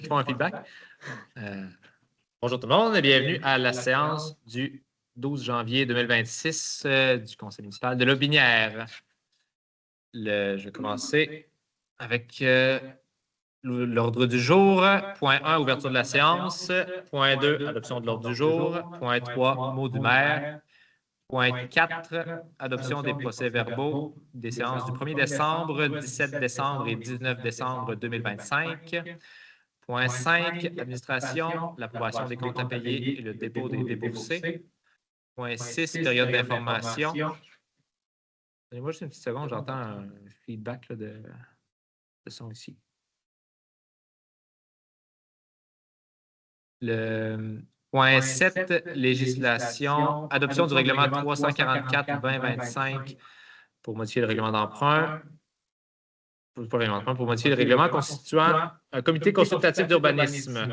qui font un feedback. Bonjour tout le monde et bienvenue à la séance du 12 janvier 2026 du Conseil municipal de Lotbinière. Je vais commencer avec l'ordre du jour. Point 1, ouverture de la séance. Point 2, adoption de l'ordre du jour. Point 3, mot du maire. Point 4, adoption des procès-verbaux des séances du 1er décembre, 17 décembre et 19 décembre 2025. Point 5, administration, l'approbation des comptes à payer et le dépôt des déboursés. Point 6, période d'information. Donnez-moi juste une petite seconde, j'entends un feedback là, de son ici. Le point 7, législation, adoption du règlement 344-2025 pour modifier le règlement d'emprunt. Pour modifier le règlement constituant un comité consultatif d'urbanisme.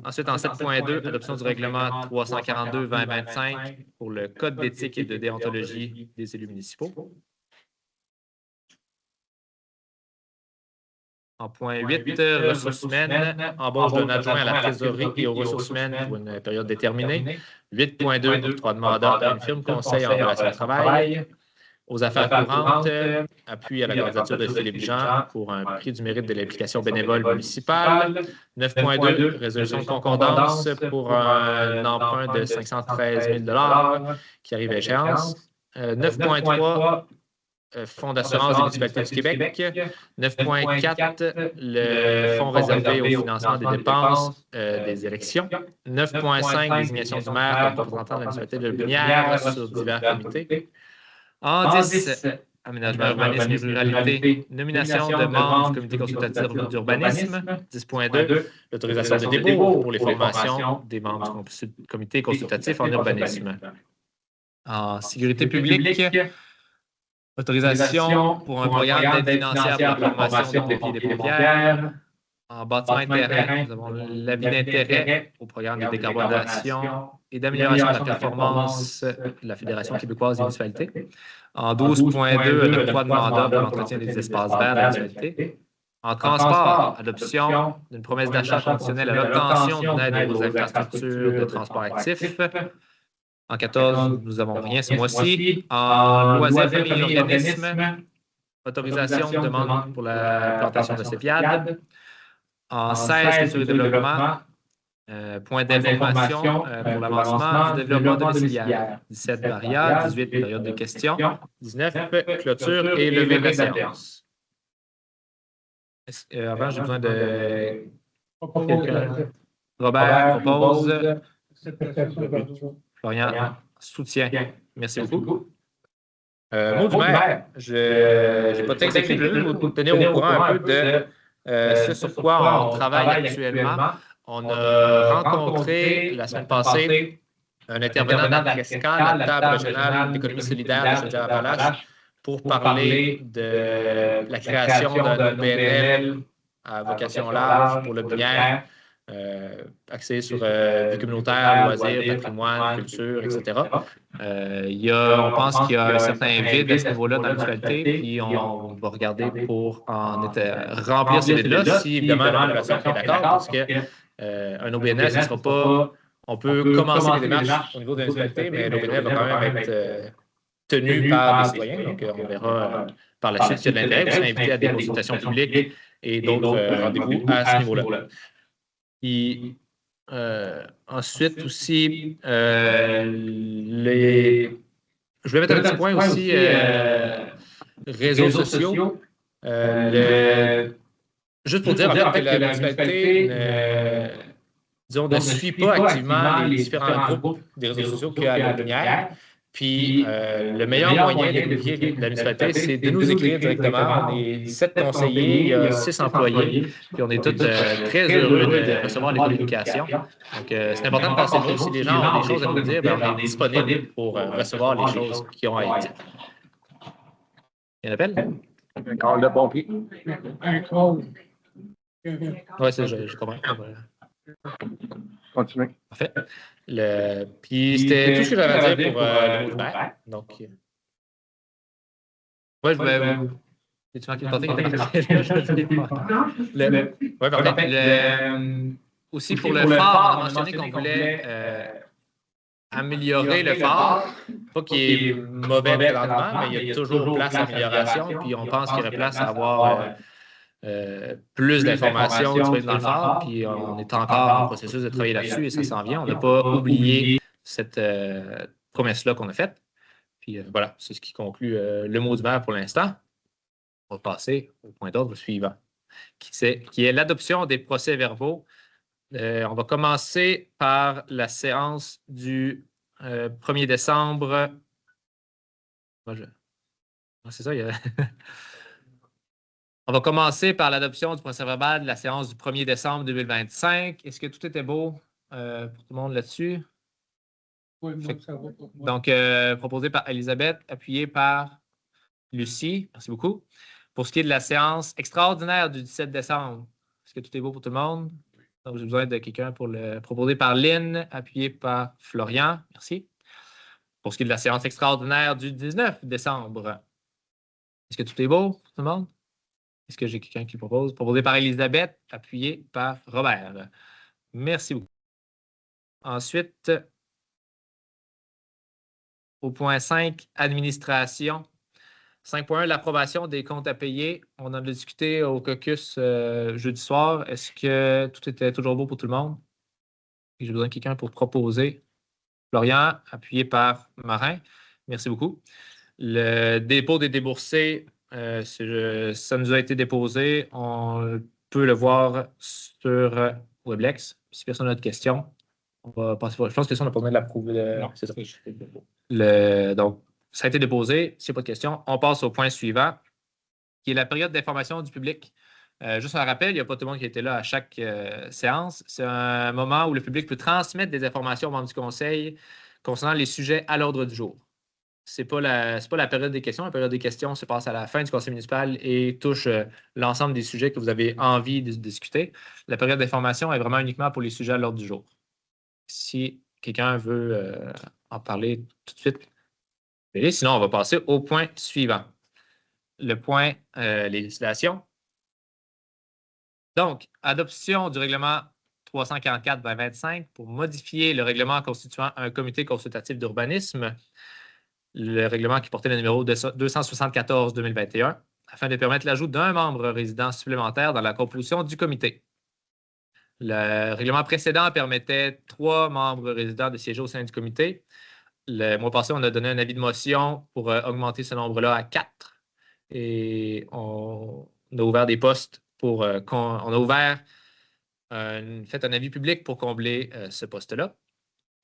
Ensuite, en 7.2, adoption du règlement 342-2025 pour le code d'éthique et de déontologie des élus municipaux. En point 8, ressources humaines, embauche d'un adjoint à la trésorerie et aux ressources humaines pour une période déterminée. 8.2, octroi de mandat à une firme conseil en relation de travail. Aux affaires courantes, appui à la candidature de Philippe Jean pour un prix du mérite de l'implication bénévole municipale. 9.2, résolution de concordance pour un emprunt de 513 000 $ qui arrive à échéance. 9.3, Fonds d'assurance des municipalités du Québec. 9.4, le fonds réservé au financement des dépenses des élections. 9.5, désignation du maire comme représentant de la municipalité de Lotbinière sur divers comités. En 10, aménagement, urbanisme et ruralité, nomination de membres du comité consultatif d'urbanisme. 10.2, l'autorisation de dépôt pour les formations des membres du comité consultatif en urbanisme. En sécurité publique, autorisation pour un programme d'aide financière pour la formation des pompiers et des pompières. En bâtiment et terrain, nous avons l'avis d'intérêt au programme de décarbonation et d'amélioration de la performance de la Fédération québécoise des municipalités. En 12.2, l'octroi de mandat pour l'entretien des espaces verts de la municipalité. En transport, adoption d'une promesse d'achat conditionnelle à l'obtention d'une aide aux infrastructures de transport actif. En 14, nous n'avons rien ce mois-ci. En loisirs, famille et organismes, autorisation de demande pour la plantation de CEPIAD. En 16, culture et développement, point d'information pour l'avancement du développement domiciliaire. 17, variable. 18, période de questions. 19, clôture et levée de la séance. Avant, j'ai besoin de quelqu'un. Robert propose. Florian soutient. Merci beaucoup. Mot du maire. Je n'ai pas de texte écrit, je veux vous tenir au courant un peu de ce sur quoi on travaille actuellement. On a rencontré la semaine passée un intervenant d'Adrescal, la table régionale d'économie solidaire de Chaudière-Appalaches, pour parler de la création d'un OBNL à vocation large pour Lotbinière, axé sur vie communautaire, loisirs, patrimoine, culture, etc. On pense qu'il y a un certain vide à ce niveau-là dans la municipalité, puis on va regarder pour remplir ce vide-là, si évidemment la population est d'accord, parce qu'un OBNL, ce ne sera pas. On peut commencer les démarches au niveau de la municipalité, mais l'OBNL va quand même être tenu par des citoyens, donc on verra par la suite s'il y a de l'intérêt. Vous serez invité à des consultations publiques et d'autres rendez-vous à ce niveau-là. Puis, ensuite aussi, je vais mettre un petit point aussi réseaux sociaux. Juste pour dire en fait, que la municipalité ne suit pas activement les différents groupes des réseaux sociaux qu'il y a à Lotbinière. Puis, le meilleur moyen de communiquer de la municipalité, c'est de nous écrire directement. On est 17 conseillers, il y a 6 employés, puis on est tous très heureux de recevoir les communications. Donc, c'est important de passer le mot. Si les gens ont des choses à nous dire, bien, on est disponible pour recevoir les choses qui ont à être dites. Il y a un appel? Un call de pompier. Un call. Oui, je comprends. Continuez. Parfait. Puis c'était tout ce que j'avais à dire pour le mot du maire. Donc, ouais, Tu manqué de porter aussi pour le phare, on a mentionné qu'on voulait améliorer le phare. Pas qu'il est mauvais présentement, mais il y a toujours place à amélioration. Puis on pense qu'il y aurait place à avoir plus d'informations disponibles dans le phare. Puis on est encore en processus de travailler là-dessus et ça s'en vient. On n'a pas oublié cette promesse-là qu'on a faite. Puis voilà, c'est ce qui conclut le mot du maire pour l'instant. On va passer au point d'ordre suivant, qui est l'adoption des procès-verbaux. On va commencer par la séance du 1er décembre. C'est ça, On va commencer par l'adoption du procès-verbal de la séance du 1er décembre 2025. Est-ce que tout était beau pour tout le monde là-dessus? Oui, moi, ça va pour moi. Donc, proposé par Elisabeth, appuyé par Lucie. Merci beaucoup. Pour ce qui est de la séance extraordinaire du 17 décembre, est-ce que tout est beau pour tout le monde? Donc, j'ai besoin de quelqu'un pour le proposer par Lynn, appuyé par Florian. Merci. Pour ce qui est de la séance extraordinaire du 19 décembre, est-ce que tout est beau pour tout le monde? Est-ce que j'ai quelqu'un qui propose? Proposé par Elisabeth, appuyé par Robert. Merci beaucoup. Ensuite, au point 5, administration. 5.1, l'approbation des comptes à payer. On en a discuté au caucus jeudi soir. Est-ce que tout était toujours beau pour tout le monde? J'ai besoin de quelqu'un pour proposer. Florian, appuyé par Marin. Merci beaucoup. Le dépôt des déboursés, ça nous a été déposé. On peut le voir sur Weblex. Si personne n'a de questions, on va passer. Je pense que ça, on n'a pas besoin de l'approuver. Non, c'est ça. Donc, ça a été déposé. S'il n'y a pas de questions, on passe au point suivant, qui est la période d'information du public. Juste un rappel, il n'y a pas tout le monde qui était là à chaque séance. C'est un moment où le public peut transmettre des informations aux membres du conseil concernant les sujets à l'ordre du jour. Ce n'est pas la période des questions. La période des questions se passe à la fin du conseil municipal et touche l'ensemble des sujets que vous avez envie de discuter. La période d'information est vraiment uniquement pour les sujets à l'ordre du jour. Si quelqu'un veut en parler tout de suite, sinon, on va passer au point suivant. Le point législation. Donc, adoption du règlement 344-2025 pour modifier le règlement constituant un comité consultatif d'urbanisme, le règlement qui portait le numéro 274-2021, afin de permettre l'ajout d'un membre résident supplémentaire dans la composition du comité. Le règlement précédent permettait 3 membres résidents de siéger au sein du comité. Le mois passé, on a donné un avis de motion pour augmenter ce nombre-là à 4. Et on a ouvert des postes on a ouvert fait un avis public pour combler ce poste-là.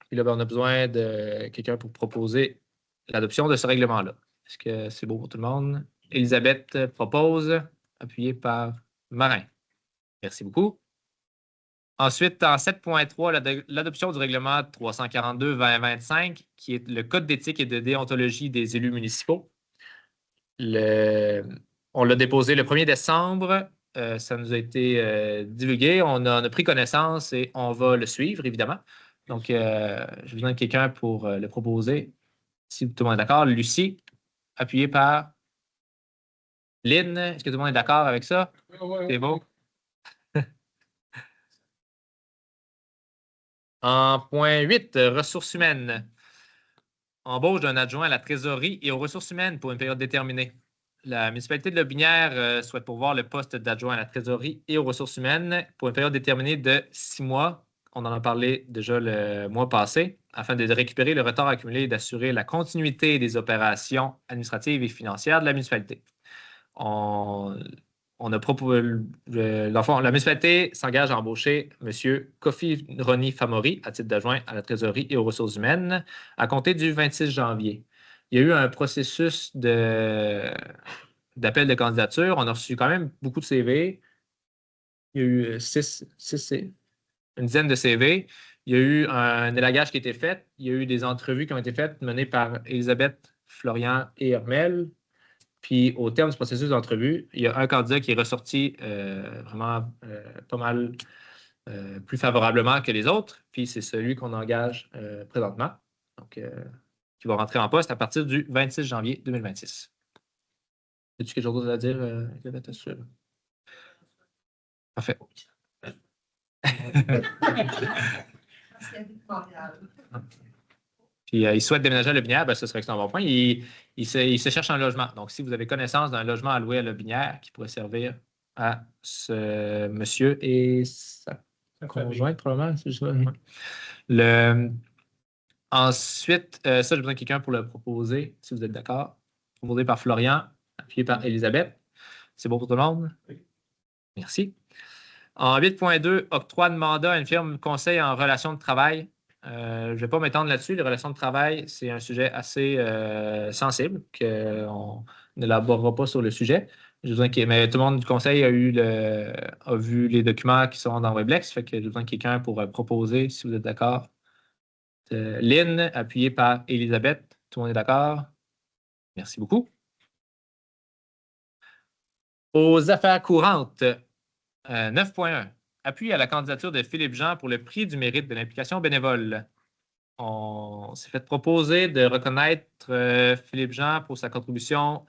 Puis là, on a besoin de quelqu'un pour proposer l'adoption de ce règlement-là. Est-ce que c'est beau pour tout le monde? Elisabeth propose, appuyée par Marin. Merci beaucoup. Ensuite, en 7.3, l'adoption du règlement 342-2025, qui est le Code d'éthique et de déontologie des élus municipaux. On l'a déposé le 1er décembre. Ça nous a été divulgué. On a pris connaissance et on va le suivre, évidemment. Donc, j'ai besoin de quelqu'un pour le proposer. Si tout le monde est d'accord. Lucie, appuyée par Lynn. Est-ce que tout le monde est d'accord avec ça? Oui. C'est beau? En point 8, ressources humaines. Embauche d'un adjoint à la trésorerie et aux ressources humaines pour une période déterminée. La municipalité de Lotbinière souhaite pourvoir le poste d'adjoint à la trésorerie et aux ressources humaines pour une période déterminée de 6 mois. On en a parlé déjà le mois passé, afin de récupérer le retard accumulé et d'assurer la continuité des opérations administratives et financières de la municipalité. La municipalité s'engage à embaucher M. Kofi Roni Famori à titre d'adjoint à la trésorerie et aux ressources humaines à compter du 26 janvier. Il y a eu un processus d'appel de candidature. On a reçu quand même beaucoup de CV. Il y a eu une dizaine de CV. Il y a eu un élagage qui a été fait. Il y a eu des entrevues qui ont été faites menées par Elisabeth, Florian et Hermel. Puis, au terme du processus d'entrevue, il y a un candidat qui est ressorti vraiment pas mal plus favorablement que les autres. Puis, c'est celui qu'on engage présentement. Donc, qui va rentrer en poste à partir du 26 janvier 2026. As-tu quelque chose d'autre à dire, Elisabeth? Parfait. Puis il souhaite déménager à Lobinière, ben, ce serait un bon point. Il se cherche un logement. Donc, si vous avez connaissance d'un logement à louer à Lobinière qui pourrait servir à ce monsieur et sa conjointe, probablement. Ensuite, ça, j'ai besoin de quelqu'un pour le proposer, si vous êtes d'accord. Proposé par Florian, appuyé par Elisabeth. C'est bon pour tout le monde? Oui. Merci. En 8.2, octroi de mandat à une firme conseil en relations de travail. Je ne vais pas m'étendre là-dessus. Les relations de travail, c'est un sujet assez sensible qu'on n'élaborera pas sur le sujet. Mais tout le monde du conseil a vu les documents qui sont dans Weblex. Fait que j'ai besoin de quelqu'un pour proposer, si vous êtes d'accord. Lynn, appuyée par Elisabeth. Tout le monde est d'accord? Merci beaucoup. Aux affaires courantes, 9.1. Appui à la candidature de Philippe Jean pour le prix du mérite de l'implication bénévole. On s'est fait proposer de reconnaître Philippe Jean pour sa contribution,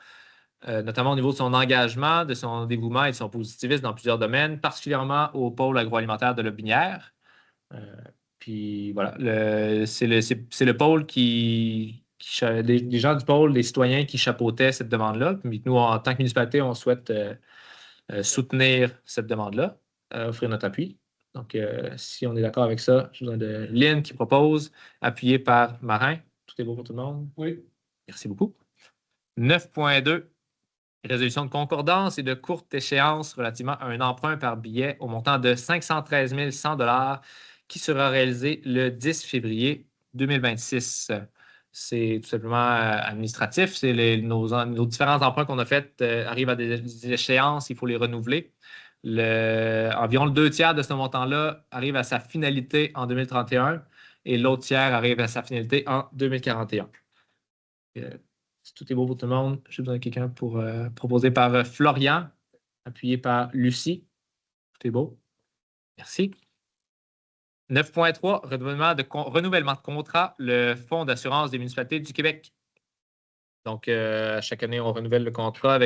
notamment au niveau de son engagement, de son dévouement et de son positivisme dans plusieurs domaines, particulièrement au pôle agroalimentaire de Lobinière. Puis voilà, c'est le pôle les gens du pôle, les citoyens qui chapeautaient cette demande-là. Puis nous, en tant que municipalité, on souhaite soutenir cette demande-là, offrir notre appui. Donc, si on est d'accord avec ça, je vous donne de Lynn qui propose, appuyé par Marin. Tout est beau pour tout le monde? Oui. Merci beaucoup. 9.2. Résolution de concordance et de courte échéance relativement à un emprunt par billet au montant de 513 100 $ qui sera réalisé le 10 février 2026. C'est tout simplement administratif. C'est nos différents emprunts qu'on a faits arrivent à des échéances, il faut les renouveler. Environ le 2 tiers de ce montant-là arrive à sa finalité en 2031 et l'autre tiers arrive à sa finalité en 2041. Si tout est beau pour tout le monde, j'ai besoin de quelqu'un pour proposer par Florian, appuyé par Lucie. Tout est beau. Merci. 9.3, renouvellement de contrat, le Fonds d'assurance des municipalités du Québec. Donc, chaque année, on renouvelle le contrat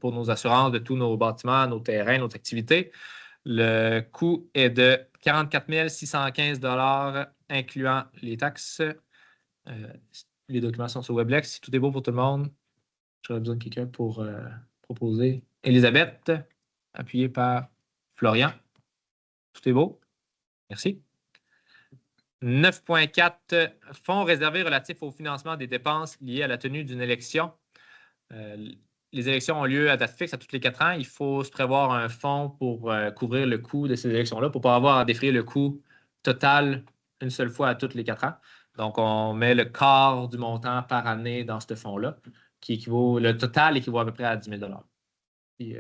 pour nos assurances de tous nos bâtiments, nos terrains, nos activités. Le coût est de 44 615 $ incluant les taxes. Les documents sont sur Weblex. Si tout est beau pour tout le monde, j'aurais besoin de quelqu'un pour proposer. Elisabeth, appuyée par Florian. Tout est beau. Merci. 9.4, fonds réservés relatifs au financement des dépenses liées à la tenue d'une élection. Les élections ont lieu à date fixe à tous les 4 ans. Il faut se prévoir un fonds pour couvrir le coût de ces élections-là, pour ne pas avoir à défrayer le coût total une seule fois à tous les 4 ans. Donc, on met le quart du montant par année dans ce fonds-là, le total équivaut à peu près à 10 000 $. Puis,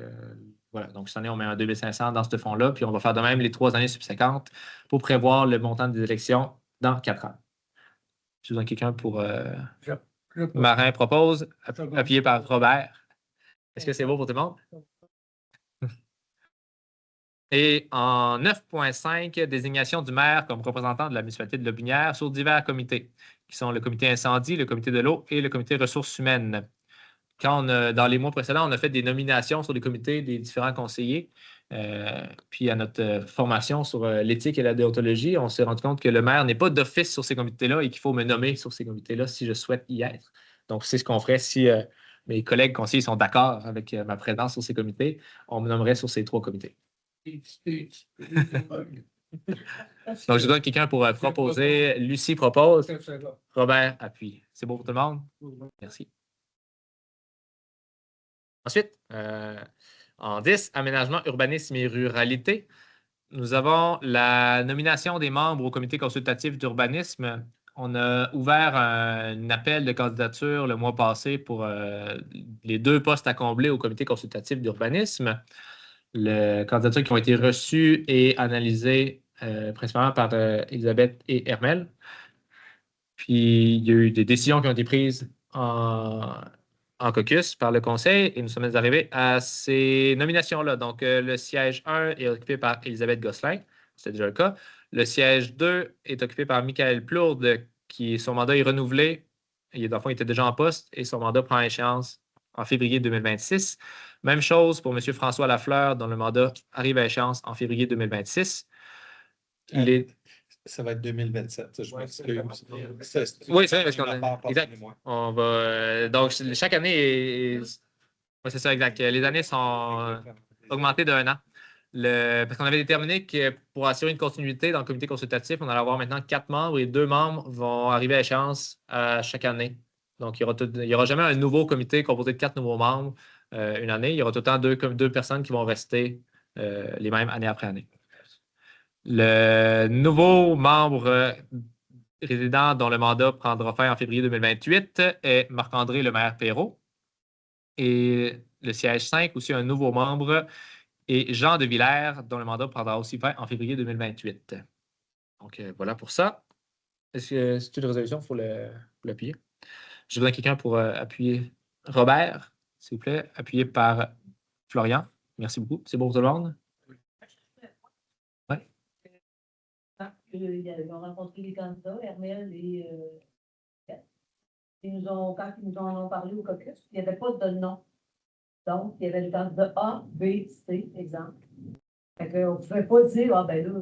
voilà, donc cette année, on met un 2 500 dans ce fonds-là, puis on va faire de même les 3 années subséquentes pour prévoir le montant des élections dans 4 ans. J'ai besoin de quelqu'un pour... Marin propose, appuyé par Robert. Est-ce que c'est beau pour tout le monde? Et en 9.5, désignation du maire comme représentant de la municipalité de Lobinière sur divers comités, qui sont le comité incendie, le comité de l'eau et le comité ressources humaines. Dans les mois précédents, on a fait des nominations sur les comités des différents conseillers. Puis à notre formation sur l'éthique et la déontologie, on s'est rendu compte que le maire n'est pas d'office sur ces comités-là et qu'il faut me nommer sur ces comités-là si je souhaite y être. Donc, c'est ce qu'on ferait si mes collègues conseillers sont d'accord avec ma présence sur ces comités. On me nommerait sur ces 3 comités. Donc, je donne quelqu'un pour proposer. Lucie propose. Robert appuie. C'est beau pour tout le monde? Merci. Ensuite, en 10, aménagement, urbanisme et ruralité, nous avons la nomination des membres au comité consultatif d'urbanisme. On a ouvert un appel de candidature le mois passé pour les 2 postes à combler au comité consultatif d'urbanisme. Les candidatures qui ont été reçues et analysées principalement par Elisabeth et Hermel. Puis, il y a eu des décisions qui ont été prises en caucus par le conseil et nous sommes arrivés à ces nominations-là. Donc, le siège 1 est occupé par Elisabeth Gosselin, c'est déjà le cas. Le siège 2 est occupé par Michael Plourde, son mandat est renouvelé. Dans le fond, il était déjà en poste et son mandat prend échéance en février 2026. Même chose pour M. François Lafleur, dont le mandat arrive à échéance en février 2026. Ça va être 2027. Je m'excuse. Oui, c'est vrai, parce qu'on a. Exact. On va, donc, chaque année oui, c'est ça, exact. Les années sont augmentées d'un an. Parce qu'on avait déterminé que pour assurer une continuité dans le comité consultatif, on allait avoir maintenant 4 membres et 2 membres vont arriver à échéance chaque année. Donc, il n'y aura jamais un nouveau comité composé de 4 nouveaux membres une année. Il y aura tout le temps deux personnes qui vont rester les mêmes année après année. Le nouveau membre résident dont le mandat prendra fin en février 2028 est Marc-André Lemaire-Perrault. Et le siège 5, aussi un nouveau membre, est Jean de Villers, dont le mandat prendra aussi fin en février 2028. Donc, voilà pour ça. Est-ce que c'est une résolution? Il faut l'appuyer. Je voudrais quelqu'un pour appuyer Robert, s'il vous plaît, appuyé par Florian. Merci beaucoup. C'est bon pour tout le monde? Oui. Ils ont rencontré les candidats, Hermel et quand ils nous en ont parlé au caucus, il n'y avait pas de nom. Donc, il y avait le candidat A, B, C, exemple. Fait qu'on ne pouvait pas dire, ah ben là,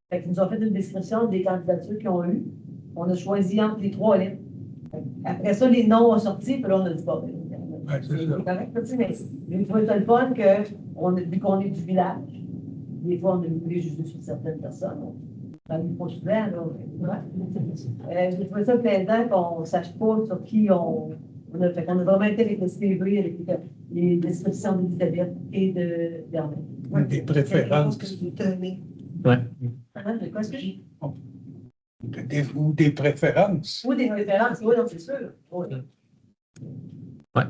fait qu'ils nous ont fait une description des candidatures qu'ils ont eues. On a choisi entre les 3 lettres. Après ça, les noms ont sorti, puis là, on a dit, bon, ben, c'est correct, mais je trouvais ça le fun vu qu'on est du village. Des fois, on a voulu juger sur certaines personnes. Dans le pas souvent, là. Je trouvais ça plaisant qu'on ne sache pas sur qui on a fait. On a vraiment été avec le CV, avec les descriptions d'Elisabeth et de Bernard. Des préférences. Oui. Ou des préférences. Ou des préférences, oui, c'est sûr. Oui. Oui.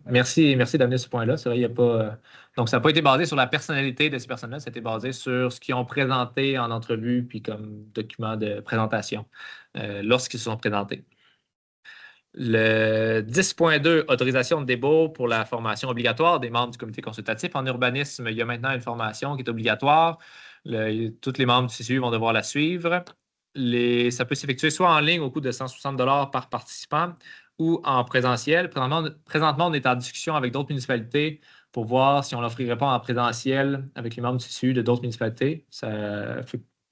Merci d'amener ce point-là. C'est vrai, il n'y a pas. Donc, ça n'a pas été basé sur la personnalité de ces personnes-là, ça a été basé sur ce qu'ils ont présenté en entrevue puis comme document de présentation lorsqu'ils se sont présentés. Le 10.2, autorisation de débat pour la formation obligatoire des membres du comité consultatif. En urbanisme, il y a maintenant une formation qui est obligatoire. Tous les membres du CCU vont devoir la suivre. Ça peut s'effectuer soit en ligne au coût de 160 $ par participant ou en présentiel. Présentement, on est en discussion avec d'autres municipalités pour voir si on ne l'offrirait pas en présentiel avec les membres du CCU de d'autres municipalités.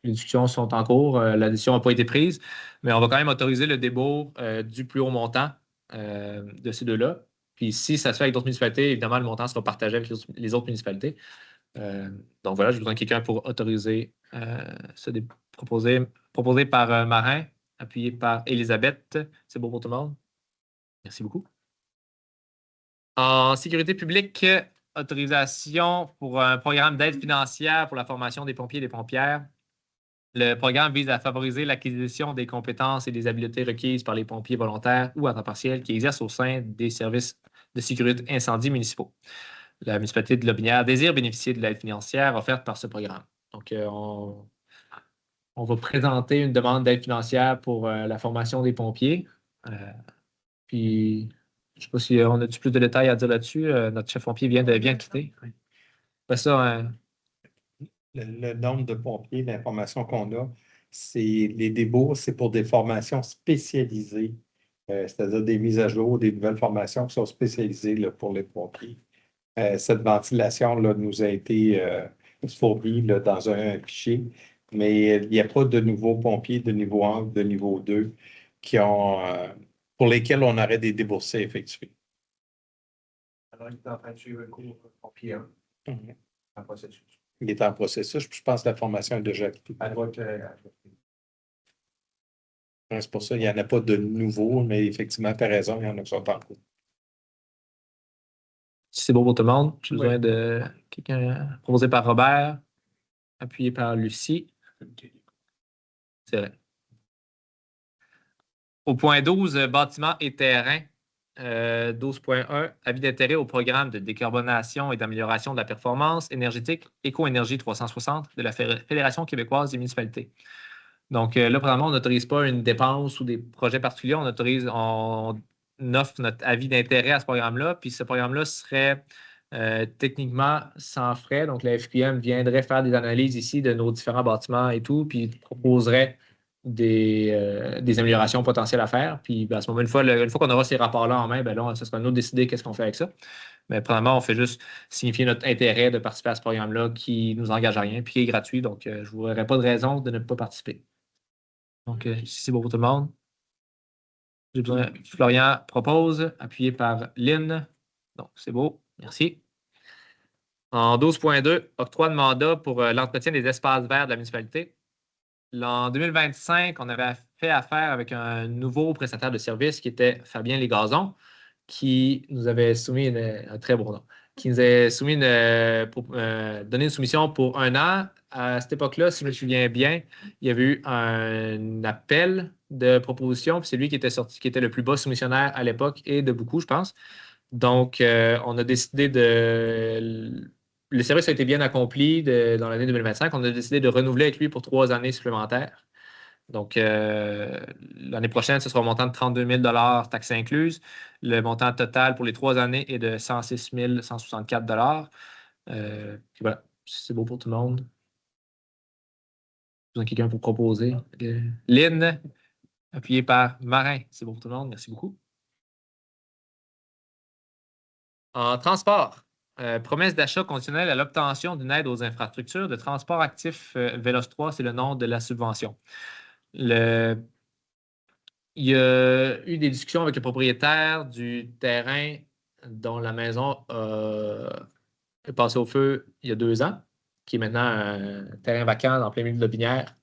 Les discussions sont en cours. La décision n'a pas été prise, mais on va quand même autoriser le débat du plus haut montant de ces deux-là. Puis si ça se fait avec d'autres municipalités, évidemment, le montant sera partagé avec les autres municipalités. Donc voilà, je voudrais quelqu'un pour autoriser proposé par Marin, appuyé par Elisabeth. C'est bon pour tout le monde? Merci beaucoup. En sécurité publique, autorisation pour un programme d'aide financière pour la formation des pompiers et des pompières. Le programme vise à favoriser l'acquisition des compétences et des habiletés requises par les pompiers volontaires ou à temps partiel qui exercent au sein des services de sécurité incendie municipaux. La municipalité de Lotbinière désire bénéficier de l'aide financière offerte par ce programme. Donc, on va présenter une demande d'aide financière pour la formation des pompiers. Puis, je ne sais pas si on a plus de détails à dire là-dessus. Notre chef pompier vient de quitter. Après ça, le nombre de pompiers, l'information qu'on a, c'est les débats, c'est pour des formations spécialisées, c'est-à-dire des mises à jour, des nouvelles formations qui sont spécialisées là, pour les pompiers. Cette ventilation là, nous a été fournie là, dans un fichier, mais il n'y a pas de nouveaux pompiers de niveau 1 ou de niveau 2 pour lesquels on aurait des déboursés effectués. Alors, il est en train de suivre le cours pompier 1 en processus. Il est en processus, puis je pense que la formation est déjà active. C'est pour ça qu'il n'y en a pas de nouveaux, mais effectivement, tu as raison, il y en a qui sont en cours. Si c'est bon pour tout le monde, j'ai besoin de quelqu'un proposé par Robert, appuyé par Lucie. C'est vrai. Au point 12, bâtiments et terrains. 12.1, avis d'intérêt au programme de décarbonation et d'amélioration de la performance énergétique Éco-Énergie 360 de la Fédération québécoise des municipalités. Donc là, présentement, on n'autorise pas une dépense ou des projets particuliers. On offre notre avis d'intérêt à ce programme-là. Puis ce programme-là serait techniquement sans frais. Donc la FQM viendrait faire des analyses ici de nos différents bâtiments et tout, puis proposerait des améliorations potentielles à faire. Puis à ce moment, une fois qu'on aura ces rapports-là en main, là, ce sera à nous de décider qu'est-ce qu'on fait avec ça. Mais premièrement, on fait juste signifier notre intérêt de participer à ce programme-là qui ne nous engage à rien puis qui est gratuit. Donc, je ne vous aurais pas de raison de ne pas participer. Donc, si c'est beau pour tout le monde. J'ai besoin. Florian propose, appuyé par Lynn. Donc, c'est beau. Merci. En 12.2, octroi de mandat pour l'entretien des espaces verts de la municipalité. En 2025, on avait fait affaire avec un nouveau prestataire de service qui était Fabien Lesgazons, qui nous avait soumis un très bon nom, qui nous avait soumis donné une soumission pour 1 an. À cette époque-là, si je me souviens bien, il y avait eu un appel de proposition, puis c'est lui qui était sorti, qui était le plus bas soumissionnaire à l'époque et de beaucoup, je pense. Donc, on a décidé de. Le service a été bien accompli dans l'année 2025. On a décidé de renouveler avec lui pour 3 années supplémentaires. Donc, l'année prochaine, ce sera un montant de 32 000 taxes incluses. Le montant total pour les 3 années est de 106 164 puis voilà, c'est beau pour tout le monde. Besoin de quelqu'un pour proposer. Lynn, appuyé par Marin. C'est beau pour tout le monde. Merci beaucoup. En transport, promesse d'achat conditionnelle à l'obtention d'une aide aux infrastructures de transport actif Vélos 3, c'est le nom de la subvention. Il y a eu des discussions avec le propriétaire du terrain dont la maison est passée au feu il y a 2 ans, qui est maintenant un terrain vacant en plein milieu de Lotbinière.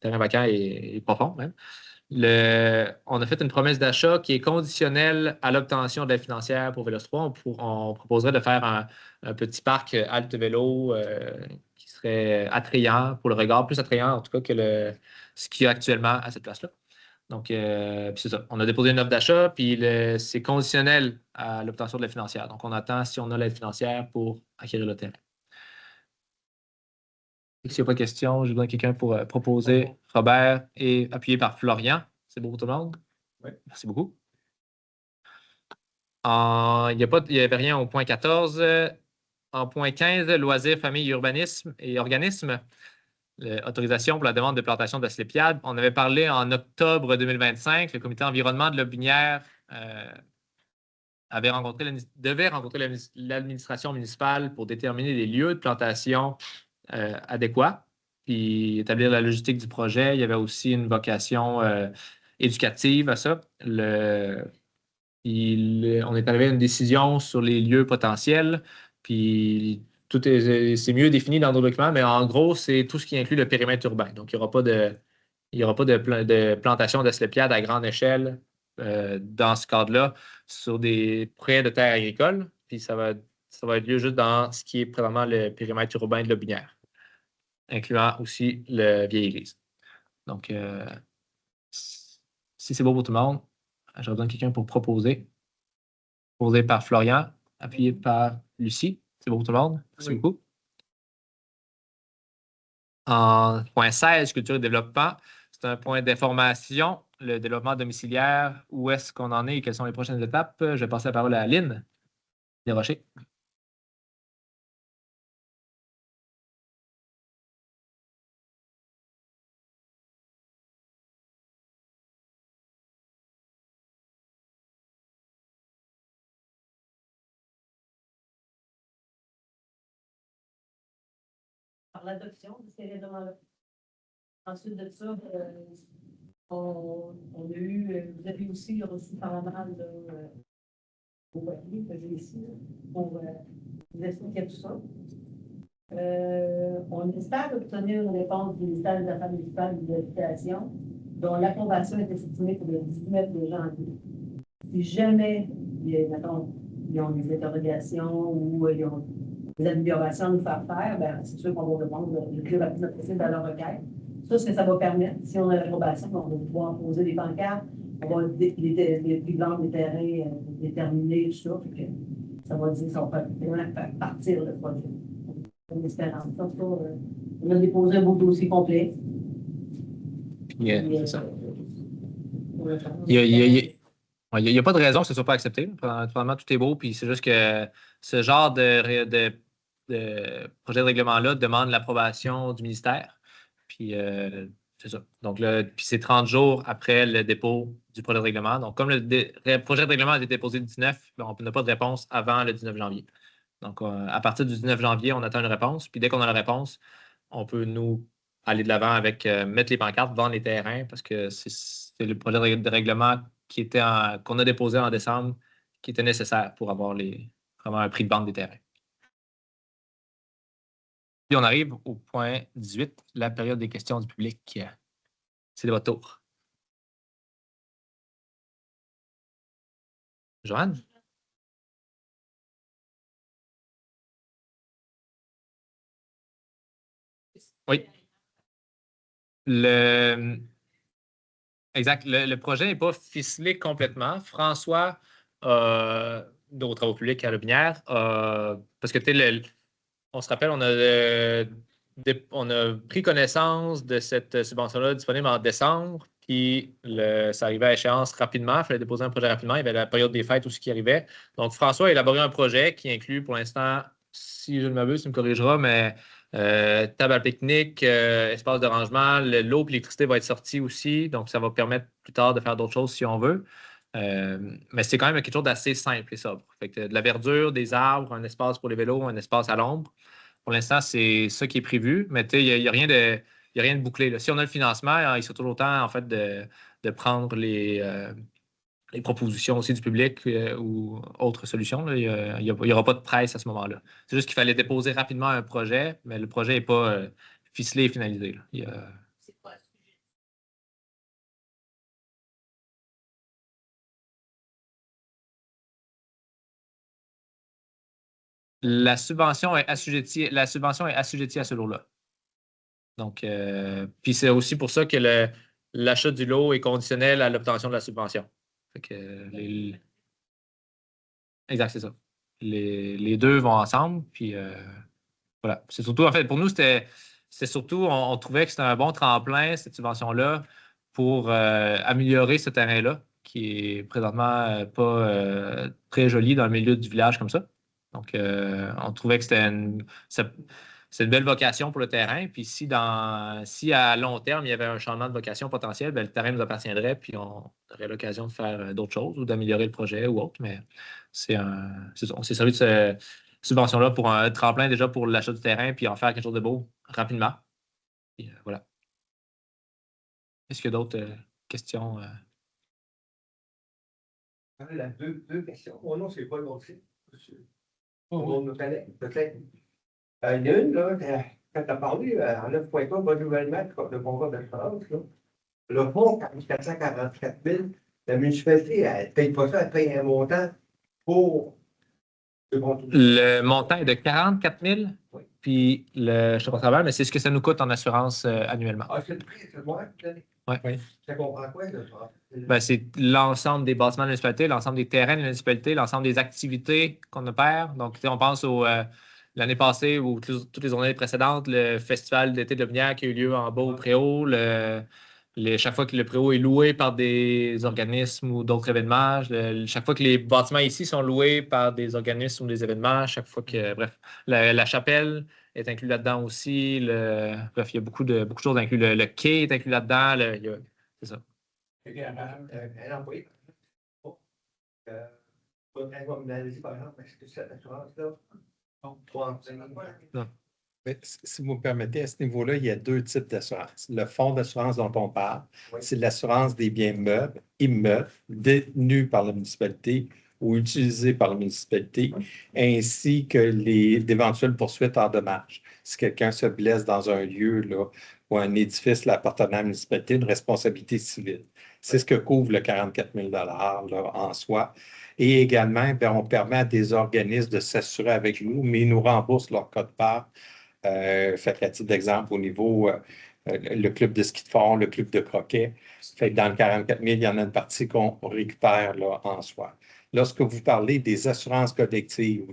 Terrain vacant et profond même. On a fait une promesse d'achat qui est conditionnelle à l'obtention de l'aide financière pour Vélos 3. On proposerait de faire un petit parc halte vélo qui serait attrayant pour le regard, plus attrayant en tout cas que ce qu'il y a actuellement à cette place-là. Donc, puis c'est ça. On a déposé une offre d'achat, puis c'est conditionnel à l'obtention de l'aide financière. Donc, on attend si on a l'aide financière pour acquérir le terrain. S'il n'y a pas de questions, j'ai besoin de quelqu'un pour proposer. Robert et appuyé par Florian. C'est beau pour tout le monde? Oui. Merci beaucoup. Il n'y avait rien au point 14. En point 15, loisirs, famille, urbanisme et organisme. Autorisation pour la demande de plantation d'asclépiades. On avait parlé en octobre 2025. Le comité environnement de Lotbinière devait rencontrer l'administration municipale pour déterminer les lieux de plantation adéquats, puis établir la logistique du projet. Il y avait aussi une vocation éducative à ça. On est arrivé à une décision sur les lieux potentiels, puis c'est mieux défini dans nos documents, mais en gros, c'est tout ce qui inclut le périmètre urbain. Donc, il n'y aura pas de plantation d'asclépiades à grande échelle dans ce cadre-là sur des prêts de terres agricoles, puis ça va être lieu juste dans ce qui est présentement le périmètre urbain de Lotbinière, incluant aussi le vieille église. Donc, si c'est beau pour tout le monde, j'aurais besoin de quelqu'un pour proposer. Proposé par Florian, appuyé par Lucie. C'est beau pour tout le monde? Merci beaucoup. En point 16, culture et développement, c'est un point d'information, le développement domiciliaire, où est-ce qu'on en est et quelles sont les prochaines étapes. Je vais passer la parole à Lynn Desrochers. Par l'adoption de ces règlements-là. Ensuite de ça, on a eu, vous avez aussi reçu par la malle au papier que j'ai ici pour vous expliquer tout ça. On espère obtenir une réponse du ministère des Affaires municipales et de l'Éducation, dont l'approbation est estimée pour le 19 janvier. Si jamais, ils ont des interrogations ou ils ont des améliorations à nous faire faire, ben, c'est sûr qu'on va répondre le plus rapidement possible à leur requête. Ça, ce que ça va permettre, si on a l'approbation, on va pouvoir poser des pancartes, on va les plus grands des terrains déterminés, tout ça. Ça va dire que ça va faire partir le projet. On espère. On a déposé un beau dossier complet. C'est ça. Il n'y a pas de raison que ce ne soit pas accepté. Probablement, tout est beau, puis c'est juste que ce genre de projet de règlement-là demande l'approbation du ministère. Puis C'est ça. Donc, puis c'est 30 jours après le dépôt du projet de règlement. Donc, comme le projet de règlement a été déposé le 19, on n'a pas de réponse avant le 19 janvier. Donc, à partir du 19 janvier, on attend une réponse. Puis dès qu'on a la réponse, on peut nous aller de l'avant avec mettre les pancartes, vendre les terrains, parce que c'est le projet de règlement qu'on a déposé en décembre qui était nécessaire pour avoir vraiment un prix de vente des terrains. Puis on arrive au point 18, la période des questions du public. C'est de votre tour. Joanne? Oui. Exact. Le projet n'est pas ficelé complètement. François, nos travaux publics à Lobinière, parce que on se rappelle, on a pris connaissance de cette subvention-là disponible en décembre, puis ça arrivait à échéance rapidement. Il fallait déposer un projet rapidement. Il y avait la période des fêtes aussi qui arrivait. Donc, François a élaboré un projet qui inclut pour l'instant, si je ne m'abuse, tu me corrigeras, mais table à pique-nique, espace de rangement, l'eau et l'électricité va être sortie aussi. Donc, ça va permettre plus tard de faire d'autres choses si on veut. Mais c'est quand même quelque chose d'assez simple et sobre. Fait que de la verdure, des arbres, un espace pour les vélos, un espace à l'ombre. Pour l'instant, c'est ça qui est prévu, mais il n'y a rien de bouclé, là. Si on a le financement, il sera toujours temps en fait, de prendre les propositions aussi du public ou autres solutions. Là. Il n'y aura pas de presse à ce moment-là. C'est juste qu'il fallait déposer rapidement un projet, mais le projet n'est pas ficelé et finalisé. Là. C'est quoi le sujet? La subvention est assujettie à ce lot-là. Donc, puis c'est aussi pour ça que l'achat du lot est conditionnel à l'obtention de la subvention. Fait que Exact, c'est ça. Les deux vont ensemble, puis voilà. C'est surtout, en fait, pour nous, c'est surtout, on trouvait que c'était un bon tremplin, cette subvention-là, pour améliorer ce terrain-là, qui est présentement pas très joli dans le milieu du village comme ça. Donc, on trouvait que c'est une belle vocation pour le terrain. Puis si à long terme, il y avait un changement de vocation potentiel, bien, le terrain nous appartiendrait, puis on aurait l'occasion de faire d'autres choses ou d'améliorer le projet ou autre. Mais on s'est servi de cette subvention-là pour un tremplin déjà pour l'achat du terrain, puis en faire quelque chose de beau rapidement. Puis, voilà. Est-ce qu'il y a d'autres questions? Deux questions. Mon nom, c'est Paul Gontier. On nous connaît, peut-être. Il y en a une, là, quand tu as parlé en 9.3, renouvellement de contrat d'assurance, le fonds 444 000, la municipalité, elle ne paye pas ça, elle paye un montant pour le contrat. Le montant est de 44 000, Oui. Puis je ne sais pas travers, mais c'est ce que ça nous coûte en assurance annuellement. Ah, c'est le prix, c'est moi, Oui. Ça comprend quoi, là? Ben, c'est l'ensemble des bâtiments de la municipalité, l'ensemble des terrains de la municipalité, l'ensemble des activités qu'on opère. Donc, on pense l'année passée ou toutes les années précédentes, le festival d'été de Lobinière qui a eu lieu en bas au Préau, chaque fois que le Préau est loué par des organismes ou d'autres événements, chaque fois que les bâtiments ici sont loués par des organismes ou des événements, chaque fois que, bref, la chapelle est inclus là-dedans aussi. Bref, il y a beaucoup de choses inclus. Le quai est inclus là-dedans. C'est ça. Un employé, par exemple, est-ce que cette assurance-là, Mais si vous me permettez, à ce niveau-là, il y a deux types d'assurance. Le fonds d'assurance dont on parle, Oui. c'est l'assurance des biens meubles, immeubles, détenus par la municipalité ou utilisés par la municipalité, ainsi que d'éventuelles poursuites en dommages. Si quelqu'un se blesse dans un lieu là, ou un édifice appartenant à la municipalité, une responsabilité civile. C'est ce que couvre le 44 000 là, en soi. Et également, bien, on permet à des organismes de s'assurer avec nous, mais ils nous remboursent leur code-part. Fait à titre d'exemple, au niveau le club de ski de fond, le club de croquet. Fait que dans le 44 000, il y en a une partie qu'on récupère là, en soi. Lorsque vous parlez des assurances collectives,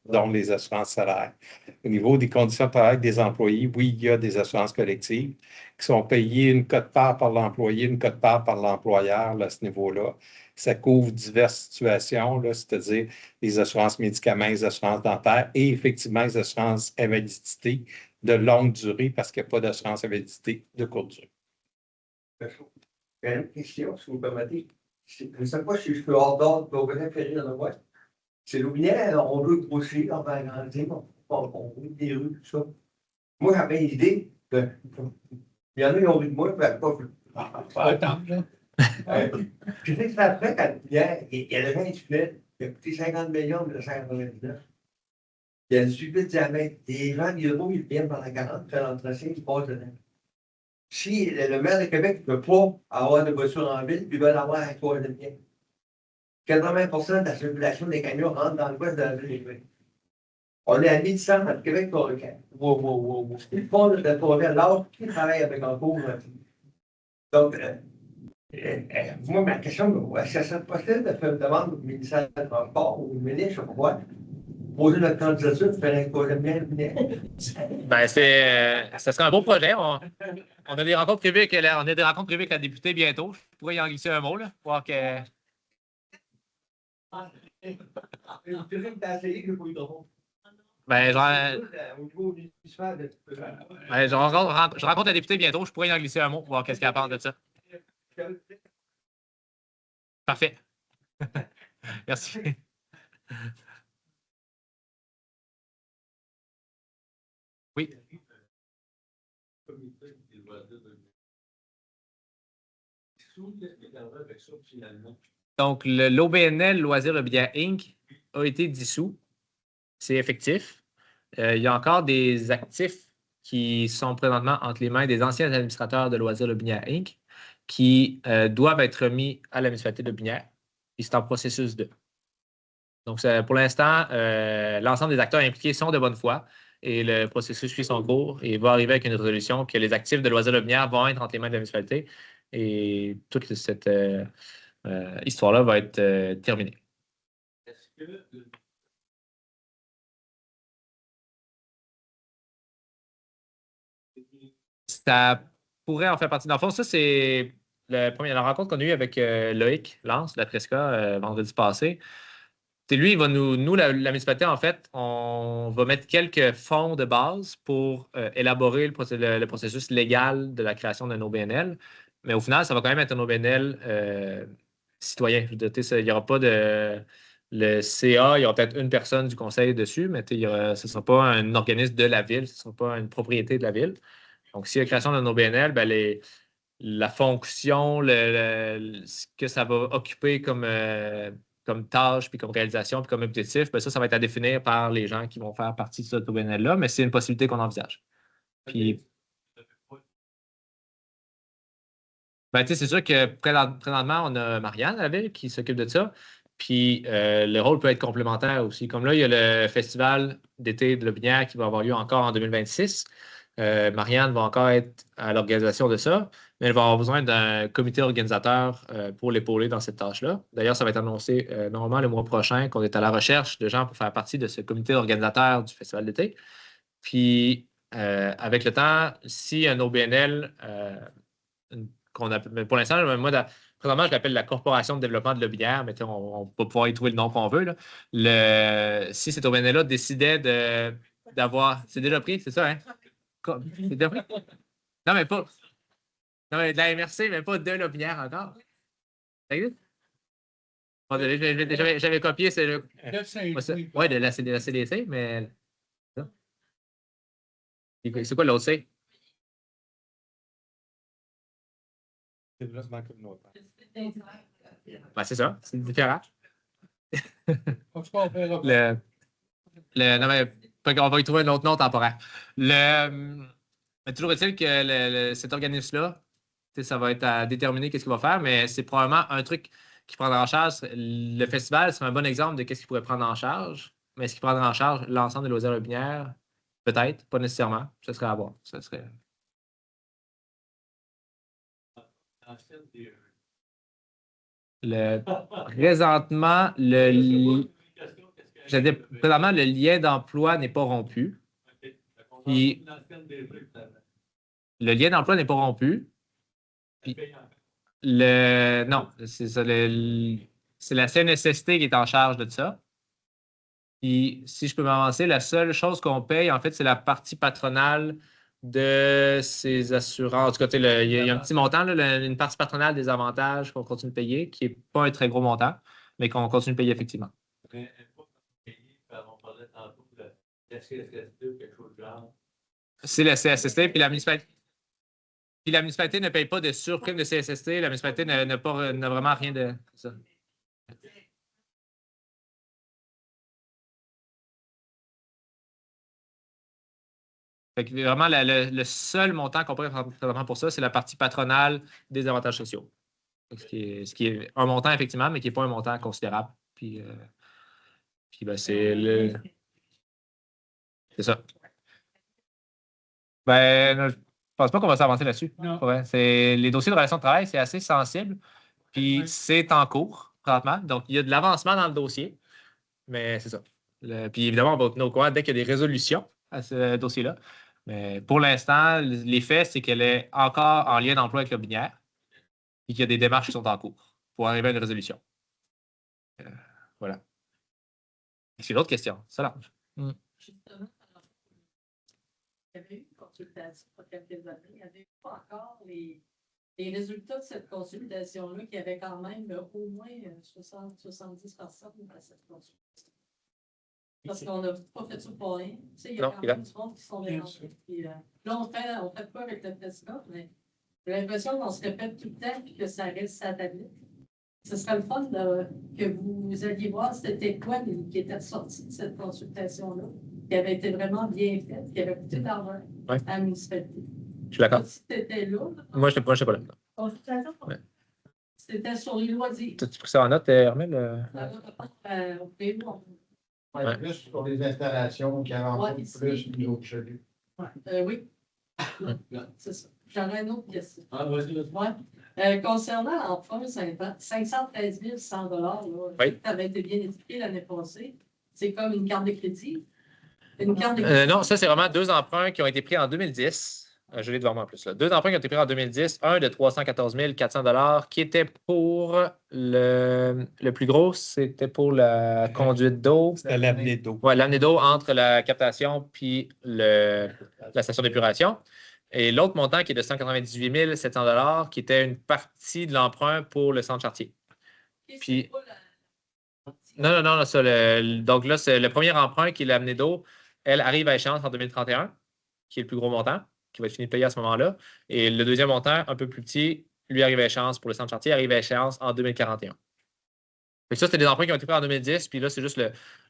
dont les assurances salaires, au niveau des conditions de travail des employés, oui, il y a des assurances collectives qui sont payées une quote-part par l'employé, une quote-part par l'employeur là, à ce niveau-là. Ça couvre diverses situations, là, c'est-à-dire les assurances médicaments, les assurances dentaires et effectivement les assurances invalidité de longue durée parce qu'il n'y a pas d'assurance invalidité de courte durée. J'ai une question, si vous me permettez. Je ne sais pas si je peux hors d'ordre, mais vous allez faire rire de moi. C'est l'Aubinière, on veut grossir, on va agrandir, on veut des rues, tout ça. Moi, j'avais une idée. Il y en a qui ont vu de moi, mais pas vu. Attends, là. Puis c'est que après, quand il y a le 20 tunnels, il a coûté 50 millions de 199. Il y a 18 diamètres. Les gens d'Hydro, ils viennent pendant 40, faire l'entretien, ils passent dedans. Si le maire de Québec ne peut pas avoir de voiture en ville, ils veulent avoir un troisième lien. 80% de la circulation des camions rentre dans l'ouest de la ville. On est à 1100 entre Québec et Port-le-Canada. Wow. Ils font de projet l'autre qui travaille avec un cours. Donc, moi, ma question, est-ce que ça serait possible de faire une demande au ministère du Transport ou au ministre, je sais pas quoi, poser notre candidature pour faire un troisième lien? Ben, ça serait un beau projet. On a des rencontres prévues avec la députée bientôt. Je pourrais y en glisser un mot, là, voir que. Ben, je rencontre la députée bientôt. Je pourrais y en glisser un mot, voir qu'est-ce qu'elle pense de ça. Parfait. Merci. Oui. Donc, l'OBNL Loisirs Le Binière Inc. a été dissous. C'est effectif. Il y a encore des actifs qui sont présentement entre les mains des anciens administrateurs de Loisirs Le Binière Inc. qui doivent être remis à la municipalité de Binière. Et c'est en processus de. Donc, pour l'instant, l'ensemble des acteurs impliqués sont de bonne foi et le processus suit son cours et va arriver avec une résolution que les actifs de Loisirs Le Binière vont être entre les mains de la municipalité et toute cette histoire-là va être terminée. Est-ce que ça pourrait en faire partie. Dans le fond, ça, c'est la rencontre qu'on a eue avec Loïc Lance, de la Tresca, vendredi passé. Lui, il va nous la municipalité, en fait, on va mettre quelques fonds de base pour élaborer le processus légal de la création d'un OBNL. Mais au final, ça va quand même être un OBNL citoyen. Je veux dire, il n'y aura pas de. Le CA, il y aura peut-être une personne du conseil dessus, mais ce ne sera pas un organisme de la ville, ce ne sera pas une propriété de la ville. Donc, s'il y a la création d'un OBNL, ben la fonction, ce que ça va occuper comme tâche, puis comme réalisation, puis comme objectif, ben ça va être à définir par les gens qui vont faire partie de cet OBNL-là, mais c'est une possibilité qu'on envisage. Puis, ben, c'est sûr que présentement, on a Marianne à la ville qui s'occupe de ça. Puis le rôle peut être complémentaire aussi. Comme là, il y a le festival d'été de la Binière qui va avoir lieu encore en 2026. Marianne va encore être à l'organisation de ça, mais elle va avoir besoin d'un comité organisateur pour l'épauler dans cette tâche-là. D'ailleurs, ça va être annoncé normalement le mois prochain qu'on est à la recherche de gens pour faire partie de ce comité organisateur du festival d'été. Puis, avec le temps, si un OBNL qu'on appelle, pour l'instant, moi, présentement, je l'appelle la Corporation de développement de l'Aubinière, mais on va pouvoir y trouver le nom qu'on veut. Là. Si cet OBNL-là décidait d'avoir. C'est déjà pris, c'est ça, hein? C'est déjà pris? Non, mais pas. Non, mais de la MRC, mais pas de l'Aubinière encore. Ça existe? J'avais copié, c'est le. Oui, de la CDC, mais. C'est quoi l'autre C? Développement communautaire. Ben, c'est ça, c'est différent. On verra. Non, mais on va y trouver un autre nom temporaire. Mais toujours est-il que cet organisme-là, ça va être à déterminer qu'est-ce qu'il va faire, mais c'est probablement un truc qui prendra en charge. Le festival, c'est un bon exemple de qu'est-ce qu'il pourrait prendre en charge, mais est-ce qu'il prendra en charge l'ensemble des loisirs binières? Peut-être, pas nécessairement. Ce serait à voir. Ce serait. Présentement, présentement, le lien d'emploi n'est pas rompu. Puis, le lien d'emploi n'est pas rompu. Puis, non, c'est ça. C'est la CNSST qui est en charge de ça. Puis, si je peux m'avancer, la seule chose qu'on paye, en fait, c'est la partie patronale de ces assurances. En tout cas, il y a un petit montant, là, une partie patronale des avantages qu'on continue de payer, qui n'est pas un très gros montant, mais qu'on continue de payer effectivement. C'est le CSST, puis la municipalité. Puis la municipalité ne paye pas de surprime de CSST. La municipalité n'a vraiment rien de ça. Fait que vraiment, le seul montant qu'on pourrait prendre pour ça, c'est la partie patronale des avantages sociaux. Ce qui est un montant, effectivement, mais qui n'est pas un montant considérable. Puis ben, c'est ça. Ben, je ne pense pas qu'on va s'avancer là-dessus. Ouais, les dossiers de relations de travail, c'est assez sensible. Puis c'est en cours, présentement. Donc, il y a de l'avancement dans le dossier. Mais c'est ça. Puis évidemment, on va tenir au courant dès qu'il y a des résolutions à ce dossier-là. Mais pour l'instant, les faits, c'est qu'elle est encore en lien d'emploi avec Lobinière et qu'il y a des démarches qui sont en cours pour arriver à une résolution. Voilà. C'est l'autre question. Ça l'arrange. Justement, il y avait eu une consultation il y a quelques années. Il n'y avait pas encore les résultats de cette consultation-là, qui avait quand même au moins 70 personnes à cette consultation. Parce qu'on n'a pas fait ça pour rien. Tu sais, il y a quand même du monde qui sont dérangés. Puis, là, on fait quoi avec le président? Mais j'ai l'impression qu'on se répète tout le temps et que ça reste sa tablette. Ce serait le fun que vous alliez voir c'était quoi qui était sorti de cette consultation-là, qui avait été vraiment bien faite, qui avait coûté d'argent à la municipalité. Je suis d'accord. Si tu étais là. Moi, je n'étais pas là. Consultation? Ouais. C'était sur les loisirs. Tu pris ça en note, Hermel? Ouais. Plus sur les installations qui avancent plus d'autres chelus. Oui. C'est ça. J'aurais une autre question. Concernant l'emprunt, 513 100 $, oui. Ça avait été bien expliqué l'année passée. C'est comme une carte de crédit. Non, ça, c'est vraiment 2 emprunts qui ont été pris en 2010. Je l'ai devant moi en plus. Là. 2 emprunts qui ont été pris en 2010. Un de 314 400 $ qui était pour le plus gros, c'était pour la conduite d'eau. C'était l'amener d'eau. Oui, l'amener d'eau entre la captation puis la station d'épuration. Et l'autre montant qui est de 198 700 $, qui était une partie de l'emprunt pour le centre Chartier. Puis, non, ça, donc là, c'est le premier emprunt qui est l'amener d'eau. Elle arrive à échéance en 2031, qui est le plus gros montant, qui va être fini de payer à ce moment-là. Et le deuxième montant, un peu plus petit, lui arrive à échéance pour le centre Chartier, arrive à échéance en 2041. Fait que ça, c'était des emprunts qui ont été pris en 2010, puis là, c'est juste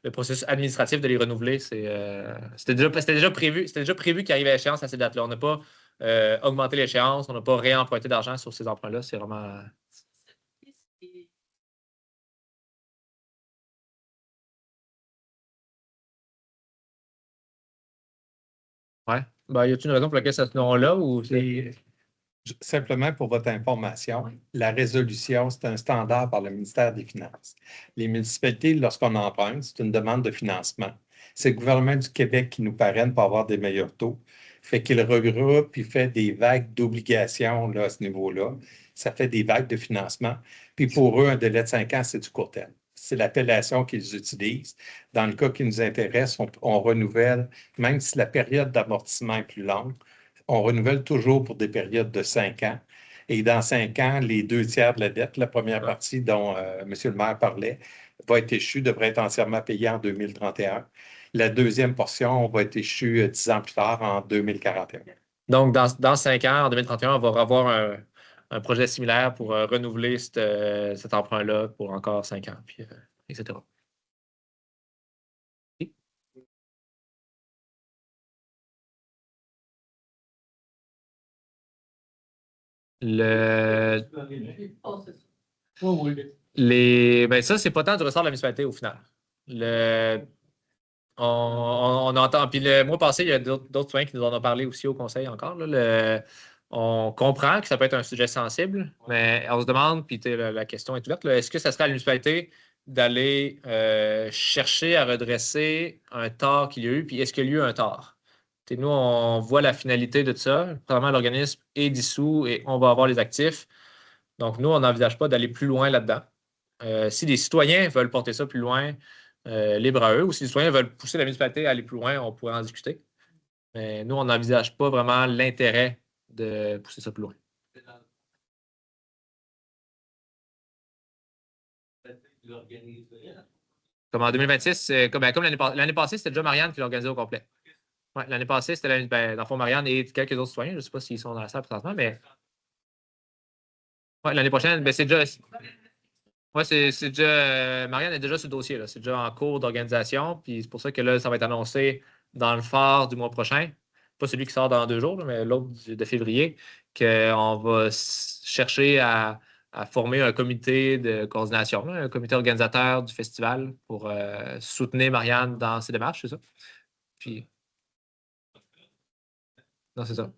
le processus administratif de les renouveler. C'était déjà prévu qu'ils arrivent à échéance à ces dates-là. On n'a pas augmenté l'échéance, on n'a pas réemprunté d'argent sur ces emprunts-là. C'est vraiment. Ouais. Ben, y a-t-il une raison pour laquelle ça se nom-là ou c'est. Simplement pour votre information, la résolution, c'est un standard par le ministère des Finances. Les municipalités, lorsqu'on emprunte, c'est une demande de financement. C'est le gouvernement du Québec qui nous parraine pour avoir des meilleurs taux. Fait qu'il regroupe, il fait des vagues d'obligations là, à ce niveau-là. Ça fait des vagues de financement. Puis pour eux, un délai de 5 ans, c'est du court terme. C'est l'appellation qu'ils utilisent. Dans le cas qui nous intéresse, on renouvelle, même si la période d'amortissement est plus longue, on renouvelle toujours pour des périodes de 5 ans. Et dans 5 ans, les 2 tiers de la dette, la première partie dont M. le maire parlait, va être échue, devrait être entièrement payée en 2031. La deuxième portion va être échue 10 ans plus tard, en 2041. Donc, dans 5 ans, en 2031, on va avoir un projet similaire pour renouveler cet emprunt-là pour encore 5 ans, puis, etc. Ben ça, c'est pas tant du ressort de la municipalité au final. On entend. Puis le mois passé, il y a d'autres citoyens qui nous en ont parlé aussi au conseil encore. Là, on comprend que ça peut être un sujet sensible, mais on se demande, puis la question est ouverte, est-ce que ça serait à la municipalité d'aller chercher à redresser un tort qu'il y a eu, puis est-ce qu'il y a eu un tort? Nous, on voit la finalité de ça. Probablement, l'organisme est dissous et on va avoir les actifs. Donc, nous, on n'envisage pas d'aller plus loin là-dedans. Si des citoyens veulent porter ça plus loin, libre à eux, ou si les citoyens veulent pousser la municipalité à aller plus loin, on pourrait en discuter. Mais nous, on n'envisage pas vraiment l'intérêt de pousser ça plus loin. Comme en 2026, comme l'année passée, c'était déjà Marianne qui l'organisait au complet. Ouais, l'année passée, c'était dans le fond Marianne et quelques autres citoyens. Je ne sais pas s'ils sont dans la salle présentement, mais ouais, l'année prochaine, ben, c'est déjà. Ouais, c'est déjà. Marianne est déjà sur le dossier, là. C'est déjà en cours d'organisation. Puis c'est pour ça que là, ça va être annoncé dans le phare du mois prochain. Pas celui qui sort dans 2 jours, là, mais l'autre de février, qu'on va chercher à former un comité de coordination, là, un comité organisateur du festival pour soutenir Marianne dans ses démarches, c'est ça? Puis. Non, c'est ça.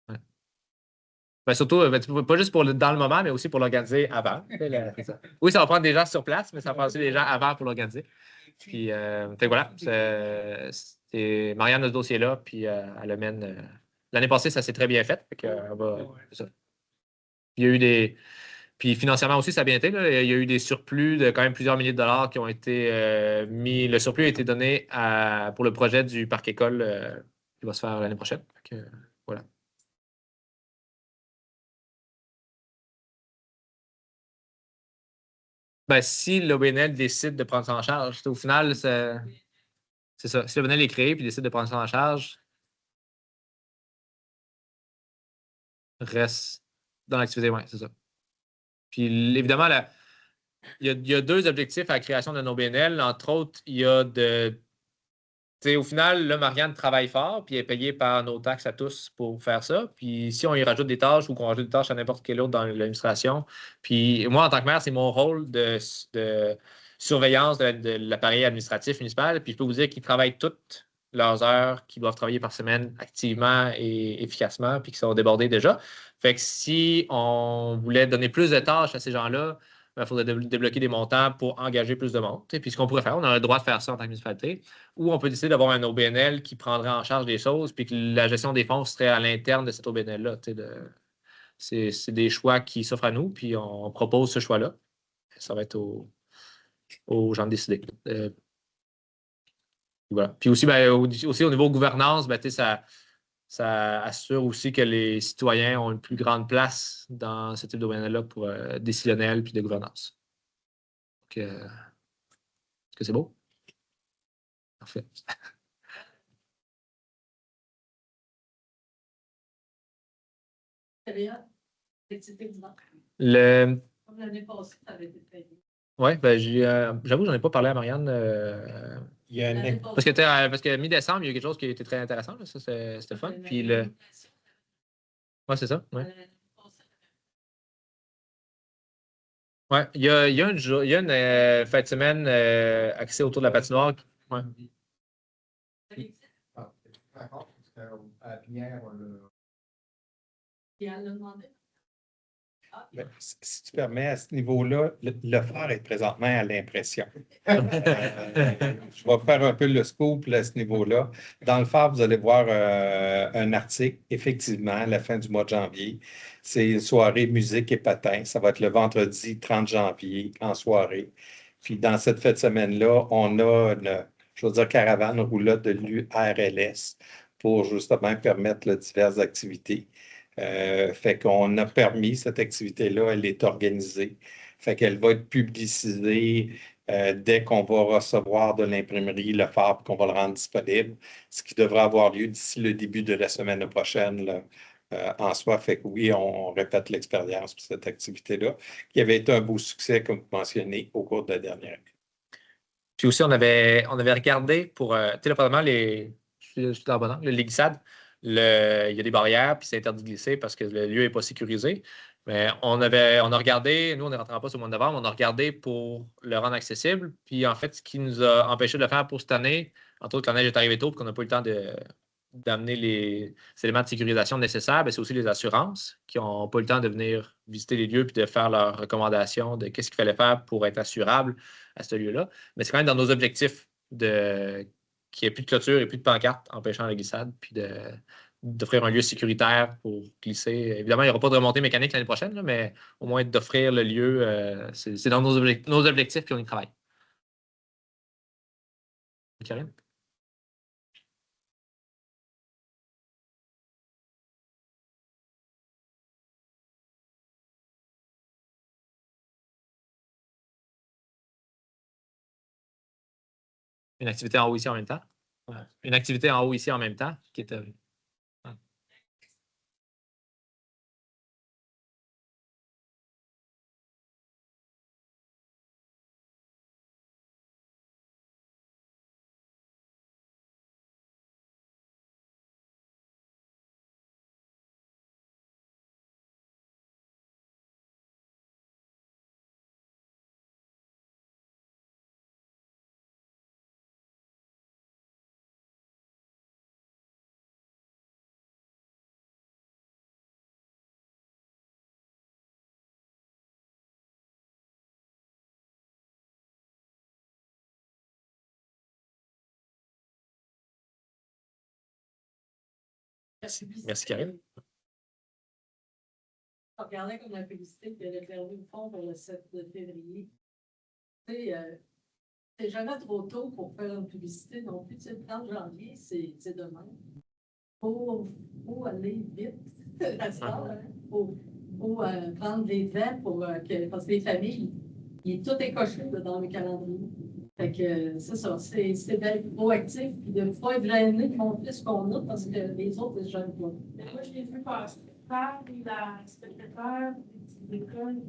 Ouais. Ben, surtout, pas juste dans le moment, mais aussi pour l'organiser avant. C'est ça. Oui, ça va prendre des gens sur place, mais ça va prendre aussi des gens avant pour l'organiser. Puis, fait que voilà, Marianne a ce dossier-là, puis elle le mène. L'année passée, ça s'est très bien fait. Fait que, c'est ça. Il y a eu des. Puis financièrement aussi, ça a bien été, là. Il y a eu des surplus de quand même plusieurs milliers de dollars qui ont été mis. Le surplus a été donné pour le projet du parc école qui va se faire l'année prochaine. Fait que, voilà. Ben, si l'OBNL décide de prendre ça en charge, au final, c'est ça. Si l'OBNL est créé et décide de prendre ça en charge, reste dans l'activité, oui, c'est ça. Puis évidemment, il y a 2 objectifs à la création d'un OBNL. Entre autres, il y a de. Au final, là, Marianne travaille fort, puis elle est payée par nos taxes à tous pour faire ça. Puis si on y rajoute des tâches ou qu'on rajoute des tâches à n'importe quel autre dans l'administration, puis moi, en tant que maire, c'est mon rôle de surveillance de l'appareil administratif municipal. Puis je peux vous dire qu'ils travaillent toutes leurs heures qu'ils doivent travailler par semaine activement et efficacement, puis qu'ils sont débordés déjà. Fait que si on voulait donner plus de tâches à ces gens-là, il faudrait débloquer des montants pour engager plus de monde. Puis ce qu'on pourrait faire, on a le droit de faire ça en tant que municipalité, ou on peut décider d'avoir un OBNL qui prendrait en charge des choses, puis que la gestion des fonds serait à l'interne de cet OBNL-là. C'est des choix qui s'offrent à nous, puis on propose ce choix-là. Ça va être aux gens de décider. Voilà. Puis aussi, aussi au niveau gouvernance, ça assure aussi que les citoyens ont une plus grande place dans ce type d'OBNL-là pour décisionnel puis de gouvernance. Donc, est-ce que c'est beau? Parfait. L'année passée, ça avait été payé. Oui, j'avoue, j'en ai pas parlé à Marianne. Il y a un... Parce que mi-décembre, il y a eu quelque chose qui a été très intéressant. Là. Ça, c'était fun. Puis ouais, c'est ça. Ouais. Ouais, il y a une fin de semaine axée autour de la patinoire. Ouais. Ben, si tu permets, à ce niveau-là, le phare est présentement à l'impression. Je vais faire un peu le scoop à ce niveau-là. Dans le phare, vous allez voir un article, effectivement, à la fin du mois de janvier. C'est une soirée musique et patins. Ça va être le vendredi 30 janvier en soirée. Puis dans cette fête de semaine-là, on a je veux dire, caravane roulotte de l'URLS pour justement permettre diverses activités. Fait qu'on a permis cette activité-là, elle est organisée. Fait qu'elle va être publicisée dès qu'on va recevoir de l'imprimerie le phare qu'on va le rendre disponible, ce qui devrait avoir lieu d'ici le début de la semaine prochaine là, en soi. Fait que oui, on répète l'expérience pour cette activité-là, qui avait été un beau succès, comme vous mentionnez, au cours de la dernière année. Puis aussi, on avait regardé pour, tu sais, probablement les glissades, il y a des barrières, puis c'est interdit de glisser parce que le lieu n'est pas sécurisé. Mais on a regardé, nous, on ne rentrera pas au mois de novembre, on a regardé pour le rendre accessible. Puis en fait, ce qui nous a empêché de le faire pour cette année, entre autres, la neige est arrivée tôt, puis qu'on n'a pas eu le temps d'amener les éléments de sécurisation nécessaires, c'est aussi les assurances qui n'ont pas eu le temps de venir visiter les lieux puis de faire leurs recommandations de qu'est-ce qu'il fallait faire pour être assurable à ce lieu-là. Mais c'est quand même dans nos objectifs qu'il n'y ait plus de clôture et plus de pancarte empêchant la glissade, puis d'offrir un lieu sécuritaire pour glisser. Évidemment, il n'y aura pas de remontée mécanique l'année prochaine, là, mais au moins d'offrir le lieu, c'est dans nos objectifs puis on y travaille. Karine? Une activité en haut ici en même temps. Une activité en haut ici en même temps qui est. Merci, Karine. Je regardais comme la publicité qui avait fermé le fond pour le 7 février. Tu sais, c'est jamais trop tôt pour faire une publicité non plus. Tu sais, le 30 janvier, c'est demain. Faut aller vite. Faut prendre des temps parce que les familles, tout est coché là, dans le calendrier. Fait que c'est ça, c'est d'être proactif et de ne pas être gêné de montrer ce qu'on a parce que les autres ne se gênent pas. Moi, je l'ai vu passer par la secrétaire des écoles,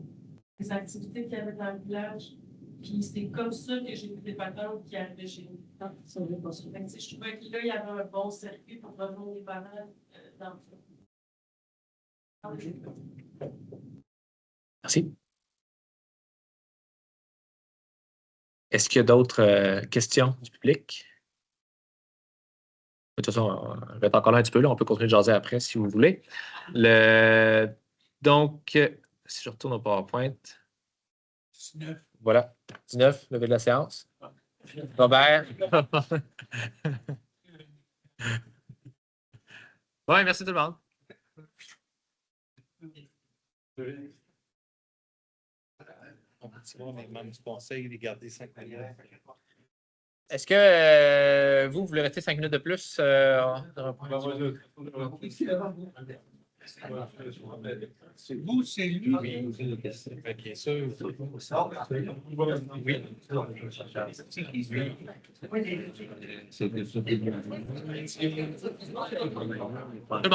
des activités qu'il y avait dans le village. Puis c'est comme ça que j'ai vu des parents qui arrivaient chez nous. Ah, ça ne veut pas ça. Fait que, je trouvais que là, il y avait un bon circuit pour rejoindre les parents dans le fond. Merci. Est-ce qu'il y a d'autres questions du public? De toute façon, je vais être encore là un petit peu. Là. On peut continuer de jaser après si vous voulez. Donc, si je retourne au PowerPoint. 19. Voilà. 19, levé de la séance. Robert. Oui, merci tout le monde. On peut voir les membres du conseil, les garder 5 minutes. Est-ce que vous voulez rester 5 minutes de plus? C'est vous, c'est lui. Oui, bien sûr. Oui.